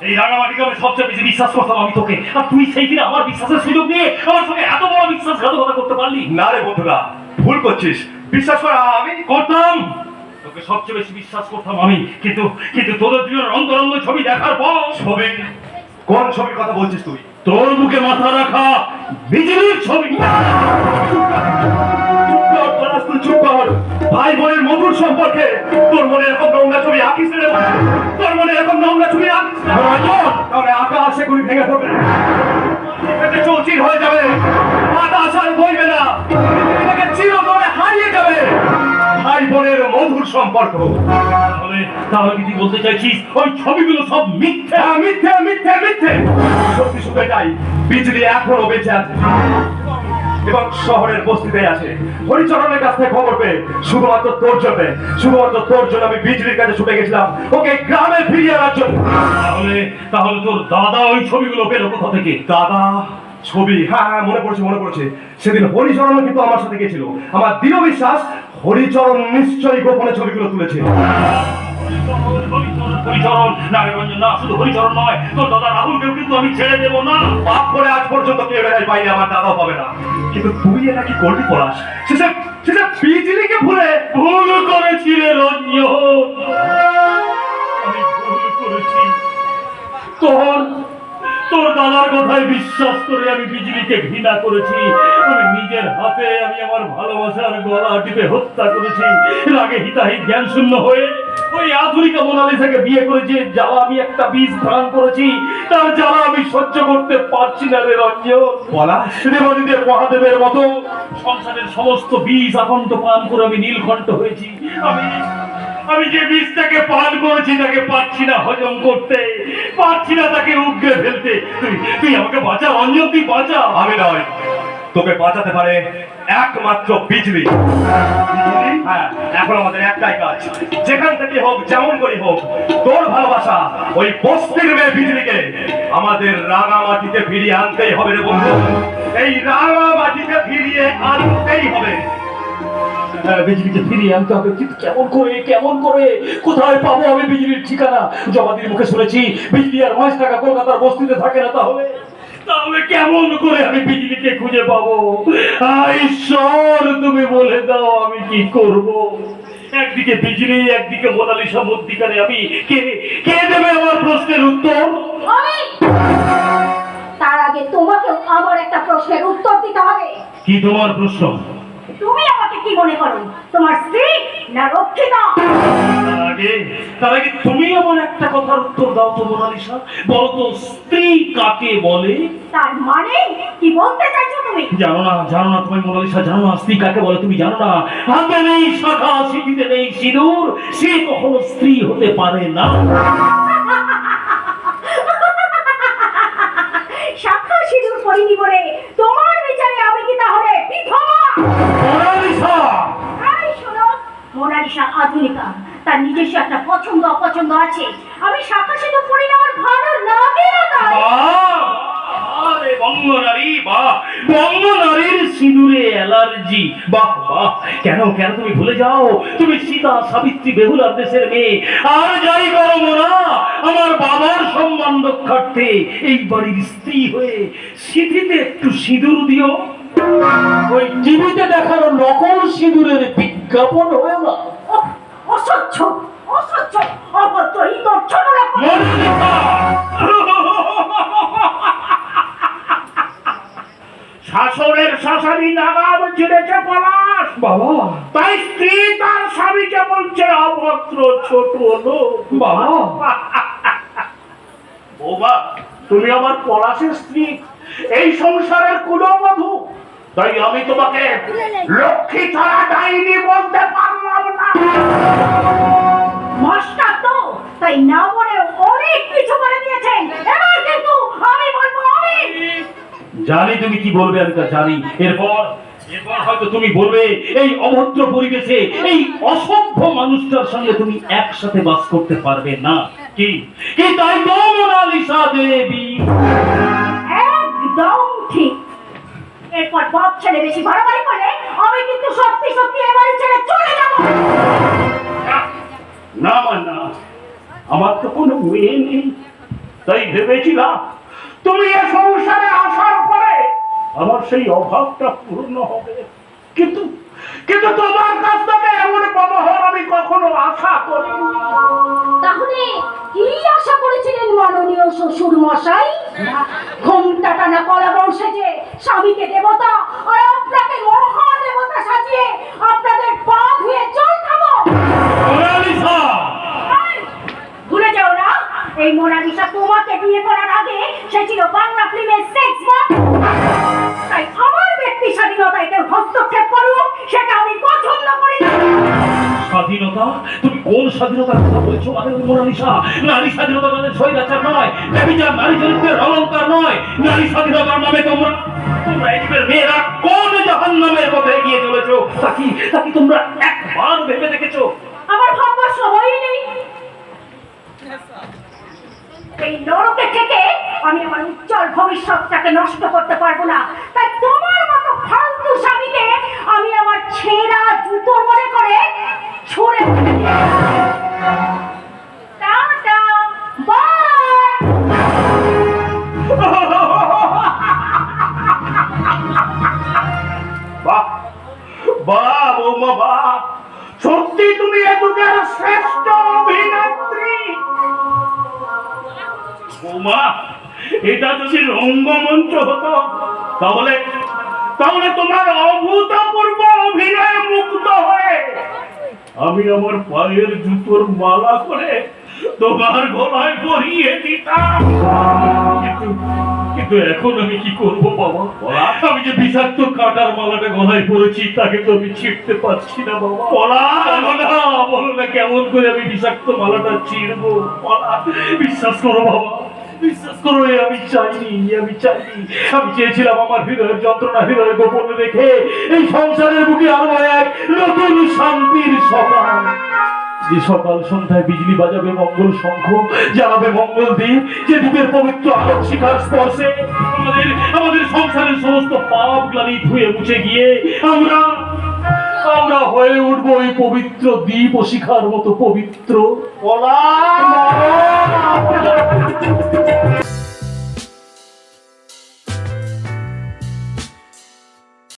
এই রাঙামাটিকে আমি সবচেয়ে বেশি বিশ্বাস করতাম আমি তোকে, আর তুই সেই দিন আমার বিশ্বাসের সুযোগ নিয়ে আমার সঙ্গে এত বড় বিশ্বাসঘাতকতা করতে পারলি? না রে বন্ধুরা, ভুল করছিস। বিশ্বাস কর আমি করতাম, তোকে সবচেয়ে বেশি বিশ্বাস করতাম আমি, কিন্তু কিন্তু তোদের দুজনের অন্তরঙ্গ ছবি দেখার পর। ছবি? কোন ছবির কথা বলছিস তুই? তোর বুকে মাথা রাখা বিজলির ছবি। চুপ কর। ভাই বোনের মধুর সম্পর্কে তোর মনে এরকম নোংরা ছবি আঁকিস রে? তোর মনে এরকম নোংরা ছবি আঁকিস না? তাহলে আকাশে গুলি ভেঙে পড়বে, চৌচির হয়ে যাবে, আকাশ আর বইবে না, এটাকে চিরতরে হারিয়ে যাবে ভাই বোনের মধুর সম্পর্ক। তাহলে তাহলে কি তুই বলতে চাইছিস ওই ছবিগুলো সব মিথ্যে? মিথ্যে মিথ্যে মিথ্যে। সত্যি শুধু এটাই, বিজলি এখনো বেঁচে আছে এবং শহরের বস্তিতে আছে। হরিচরণের কাছ থেকে খবর পেয়ে শুধুমাত্র তোর জন্য আমি বিজলির কাছে ছুটে গেছিলাম ওকে গ্রামে ফিরিয়ে আনার জন্য। তাহলে তাহলে তোর দাদা ওই ছবিগুলো পেল কোথা থেকে? দাদা ছবি? হ্যাঁ হ্যাঁ, মনে পড়েছে। সেদিন হরিচরণ কিন্তু আমার সাথে গেছিল। আমার দৃঢ় বিশ্বাস হরিচরণ নিশ্চয়ই গোপনে ছবিগুলো তুলেছে। হরিচরণ না রঞ্জন, না শুধু হরিচরণ নয়, তোর দাদা রাহুলকেও কিন্তু আমি ছেড়ে দেবো না। পাপ করে আজ পর্যন্ত কেউ রেহাই পাইনি, আমার দাদাও পাবে না। কিন্তু তুই এটা কি করবি পলাশ? শেষে বিজলিকে ভুল করেছি রে রঞ্জন, আমি ভুল করেছি। তোর দাদার কথায় বিশ্বাস করে আমি বিজলিকে ঘৃণা করেছি। আমি নিজের হাতে আমি আমার ভালোবাসার গলা টিপে হত্যা করেছি। রাগে হিতাহিত জ্ঞান শূন্য হয়ে ওই আধুনিকা মোনালিসাকে বিয়ে করেছি। জ্বালা আমি একটা বীজ প্রাণ করেছি, তার জ্বালা আমি সহ্য করতে পারছি না রে রঞ্জন। পলাশ, দেবাদিদেব মহাদেবের মতো সংসারের সমস্ত বীজ আকণ্ঠ পান করে আমি নীলকণ্ঠ হয়েছি। আমি যে বীজটাকে পান করেছি তাকে পারছি না হজম করতে, পারছি না তাকে উগড়ে ফেলতে। তুই আমাকে বাঁচা রঞ্জন, তুই বাঁচা। আমি নয়, তোকে বাঁচাতে পারে একমাত্র বিজলি। হ্যাঁ, এখন আমাদের একটাই কাজ, যেখান থেকে হোক যেমন করে হোক তোর ভালোবাসা ওই বস্তির মেয়ে বিজলিকে আমাদের রাঙামাটিতে ফিরিয়ে আনতেই হবে রে বন্ধু। এই রাঙামাটিতে ফিরিয়ে আনতেই হবে। বিজলিকে ফিরিয়ে আনতে হবে, কিন্তু কেমন করে কোথায় পাবো আমি বিজলির ঠিকানা? জবাদির মুখে শুনেছি বিজলি আর 5 টাকা কলকাতার বস্তিতে থাকে না। তাহলে কেমন করে আমি বিজলিকে খুঁজে পাবো? ঈশ্বর, তুমি বলে দাও আমি কি করব? একদিকে বিজলি, একদিকে মোনালিসা, মধ্যিখানে আমি। কে দেবে আমার প্রশ্নের উত্তর? তার আগে তোমাকেও আমার একটা প্রশ্নের উত্তর দিতে হবে। কি তোমার প্রশ্ন? তুমি আমাকে কি মনে করো, তোমার স্ত্রী না রক্ষিতা? তার আগে তুমি আমার একটা কথার উত্তর দাও তো মোনালিসা। বলো তো, স্ত্রী কাকে বলে? তার মানে কি বলতে চাইছো তুমি? জানো না তুমি মোনালিসা, জানো না স্ত্রী কাকে বলে? তুমি জানো না, হাতে নেই শাখা, সিঁথিতে নেই সিঁদুর, সে কখনো স্ত্রী হতে পারে না। শাখা সিঁদুর পরিনি বলে তোমার বিচারে আমি কি তাহলে বিধবা? মোনালিসা, এই শোনো, মোনালিসা আধুনিকা, তার নিজস্ব একটা পছন্দ অপছন্দ আছে। আমি শাখা সিঁদুর পরি না, আমার ভালো লাগে না তাই। আরে বঙ্গনারী, বঙ্গনারীর সিঁদুরে অ্যালার্জি। বাহ, কেন তুমি ভুলে যাও তুমি সীতা, সাবিত্রী, বেহুলার দেশের মেয়ে। আর যাই করো না, আমার বাবার সম্মান রক্ষার্থে এই বাড়ির স্ত্রী হয়ে সিঁথিতে একটু সিঁদুর দিও। ওই টিভিতে দেখানো নকল সিঁদুরের বিজ্ঞাপন হয়ে না। অসহ্য, অভদ্র, ইতর, ছোট লোক। শাসনের শাসানি লাগাম ছিঁড়েছে পলাশ বাবা, তাই স্ত্রী তার স্বামীকে বলছে অভদ্র, ছোট লোক। বাবা, বাবা, তুমি আমার পলাশের স্ত্রী, এই সংসারের কুলবধূ, তাই আমি তোমাকে লক্ষ্মী ছাড়া ডাইনি বলতে পারলাম না। মাস্টার তো তাই না বলে অনেক কিছু বলে দিয়েছেন। এবার কিন্তু আমি বলবো আমি। জানি তুমি কি বলবে, আমি তা জানি। এরপর হয়তো তুমি বলবে এই অভদ্র পরিবেশে এই অসভ্য মানুষটার সঙ্গে তুমি একসাথে বাস করতে পারবে না। কি তাই তো মোনালিসা দেবী? একদম ঠিক। এরপর বাপ ছেলে বেশি বাড়াবাড়ি করলে আমি কিন্তু সত্যি এবারে ছেড়ে চলে যাব। না, আমার তো কোনো মেয়ে নেই, তাই ভেবেছিলাম তুমি এ সংসারে আসার পরে আমার সেই অভাবটা পূর্ণ হবে, কিন্তু কিন্তু তোমার কাছ থেকে এমন ব্যবহার আমি কখনো আশা করিনি। তাহলে কি আশা করেছিলেন মাননীয় শ্বশুর মশাই? ঘোমটা টানা কলা বংশে যে স্বামীকে দেবতা আর আপনাকে মহাদেবতা সাজিয়ে আপনাদের পা ধুয়ে জল খাবো? মোনালিসা, এই, ভুলে যাও না, এই মোনালিসা তোমাকে বিয়ে করার আগে সে ছিল বাংলা ফিল্মের সেক্স বট। তাই আমার ব্যক্তি স্বাধীনতায় কেউ হস্তক্ষেপ করুক সেটা আমি পছন্দ করি না। স্বাধীনতা? তুমি কোন স্বাধীনতার কথা বলছো মোনালিসা? নারী স্বাধীনতা মানে স্বৈরাচার নয়, ব্যভিচার নারী চরিত্রের অলংকার নয়। নারী স্বাধীনতার নামে তোমরা তোমরা এই যুগের মেয়েরা কোন জাহান্নামের পথে এগিয়ে চলেছো তা কি তোমরা একবার ভেবে দেখেছো? আমার ভাববার সময়ই নেই। এই নরকে থেকে আমি আমার উজ্জ্বল ভবিষ্যৎটাকে নষ্ট করতে পারবো না। তাই তোমার মতো ফালতু স্বামীকে আমি আমার ছেঁড়া জুতো মনে করে ছুঁড়ে ফেলে দিই। Tata, bye. বাহ বাহ বৌমা বাহ, সত্যি তুমি এ যুগের শ্রেষ্ঠ অভিনেত্রী। বৌমা, এটা যদি রঙ্গমঞ্চ হতো তাহলে তাহলে তোমার অভূতপূর্ব অভিনয়ে মুগ্ধ হয়ে আমি আমার পায়ের জুতোর মালা করে তোমার গলায় পরিয়ে দিতাম। কিন্তু এখন আমি কি করবো বাবা? আমি যে বিষাক্ত কাটার মালাটা গলায় পড়েছি তাকে তো আমি ছিঁড়তে পারছি না বাবা। বলো না কেমন করে আমি বিষাক্ত মালাটা ছিঁড়বো? বিশ্বাস করো বাবা, বিশ্বাস করো, আমি চাইনি। আমি চেয়েছিলাম আমার হৃদয়ের যন্ত্রণা হৃদয়ে গোপন রেখে এই সংসারের বুকে আরো এক নতুন শান্তির সকাল, যে সকাল সন্ধ্যায় বিজলি বাজাবে মঙ্গল শঙ্খ, জ্বালাবে মঙ্গল দ্বীপ, যে দ্বীপের পবিত্র আলোক শিখার স্পর্শে আমাদের সংসারের সমস্ত পাপ গ্লানি ধুয়ে মুছে গিয়ে আমরা হয়ে উঠবো ওই পবিত্র দ্বীপ ও শিখার মতো পবিত্র। বলা